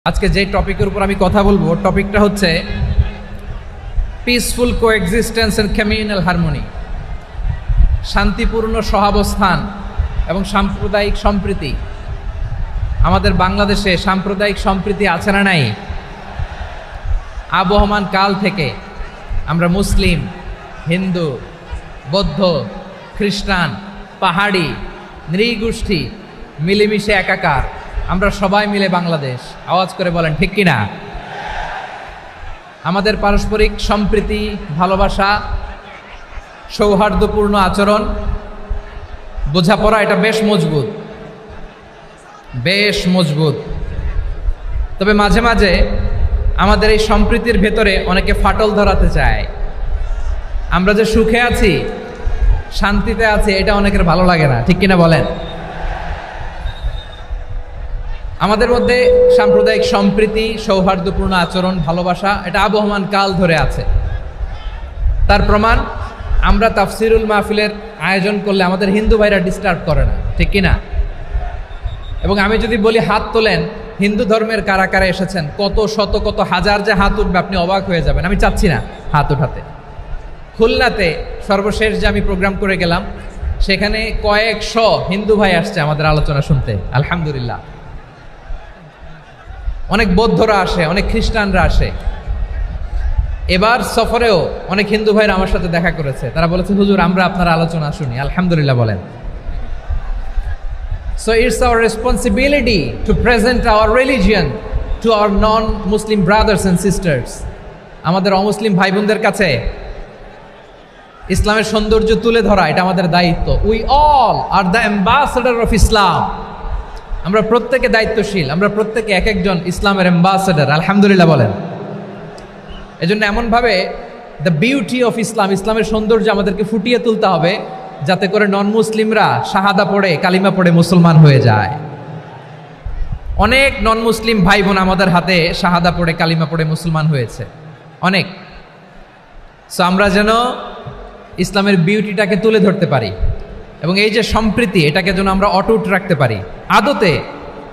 আজকে যে টপিকের উপর আমি কথা বলবো টপিকটা হচ্ছে peaceful coexistence and communal harmony, শান্তিপূর্ণ সহাবস্থান এবং সাম্প্রদায়িক সম্প্রীতি। আমাদের বাংলাদেশে সাম্প্রদায়িক সম্প্রীতি আছে না নাই? আবহমান কাল থেকে আমরা মুসলিম, হিন্দু, বৌদ্ধ, খ্রিস্টান, পাহাড়ি, নৃগোষ্ঠী মিলেমিশে একাকার, আমরা সবাই মিলে বাংলাদেশ। আওয়াজ করে বলেন ঠিক কিনা? আমাদের পারস্পরিক সম্প্রীতি, ভালোবাসা, সৌহার্দ্যপূর্ণ আচরণ, বোঝাপড়া এটা বেশ মজবুত। তবে মাঝে মাঝে আমাদের এই সম্প্রীতির ভেতরে অনেকে ফাটল ধরাতে চায়। আমরা যে সুখে আছি, শান্তিতে আছি, এটা অনেকের ভালো লাগে না, ঠিক কিনা বলেন? আমাদের মধ্যে সাম্প্রদায়িক সম্প্রীতি, সৌহার্দ্যপূর্ণ আচরণ, ভালোবাসা এটা আবহমান কাল ধরে আছে। তার প্রমাণ আমরা তাফসিরুল মাহফিলের আয়োজন করলে আমাদের হিন্দু ভাইরা ডিস্টার্ব করে না, ঠিক কিনা? এবং আমি যদি বলি হাত তোলেন, হিন্দু ধর্মের কারা কারা এসেছেন, কত শত কত হাজার যে হাত উঠবে, আপনি অবাক হয়ে যাবেন। আমি চাচ্ছি না হাত উঠাতে। খুলনাতে সর্বশেষ যে আমি প্রোগ্রাম করে গেলাম, সেখানে কয়েকশো হিন্দু ভাই আসছে আমাদের আলোচনা শুনতে, আলহামদুলিল্লাহ। অনেক বৌদ্ধরা আসে, অনেক খ্রিস্টানরা আসে। এবার সফরেও অনেক হিন্দু ভাইরা আমার সাথে দেখা করেছে। তারা বলেছে, হুজুর আমরা আপনার আলোচনা শুনি, আলহামদুলিল্লাহ বলেন। So it's our responsibility to present our religion to our non-Muslim brothers and sisters. আমাদের অমুসলিম ভাই বোনদের কাছে ইসলামের সৌন্দর্য তুলে ধরা এটা আমাদের দায়িত্ব। We all are the ambassador of Islam. আমরা প্রত্যেকে দায়িত্বশীল, আমরা প্রত্যেকে এক একজন ইসলামের অ্যাম্বাসেডর, আলহামদুলিল্লাহ বলেন। এজন্য এমনভাবে দ্য বিউটি অফ ইসলাম, ইসলামের সৌন্দর্য আমাদেরকে ফুটিয়ে তুলতে হবে, যাতে করে নন মুসলিমরা শাহাদা পড়ে, কালিমা পড়ে মুসলমান হয়ে যায়। অনেক নন মুসলিম ভাই বোন আমাদের হাতে শাহাদা পড়ে, কালিমা পড়ে মুসলমান হয়েছে, অনেক। সো আমরা যেন ইসলামের বিউটিটাকে তুলে ধরতে পারি এবং এই যে সম্প্রীতি, এটাকে যেন আমরা অটুট রাখতে পারি।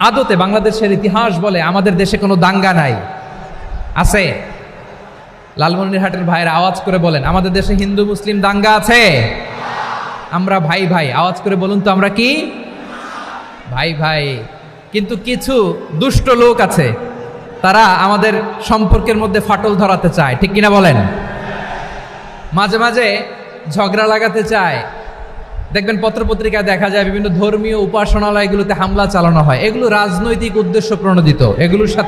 আদতে বাংলাদেশের ইতিহাস বলে আমাদের দেশে কোনো দাঙ্গা নাই, আছে? লালমনিরহাটের ভাইয়েরা আওয়াজ করে বলেন, আমাদের দেশে হিন্দু মুসলিম দাঙ্গা আছে? আমরা ভাই ভাই, আওয়াজ করে বলুন তো, আমরা কি ভাই ভাই? কিন্তু কিছু দুষ্ট লোক আছে, তারা আমাদের সম্পর্কের মধ্যে ফাটল ধরাতে চায়, ঠিক কিনা বলেন? মাঝে মাঝে ঝগড়া লাগাতে চায়। দেখবেন পত্রপত্রিকায় দেখা যায় বিভিন্ন ধর্মীয় উপাসনালয়গুলোতে হামলা চালানো হয়। এগুলো রাজনৈতিক উদ্দেশ্য প্রণোদিত, এগুলোর সাথে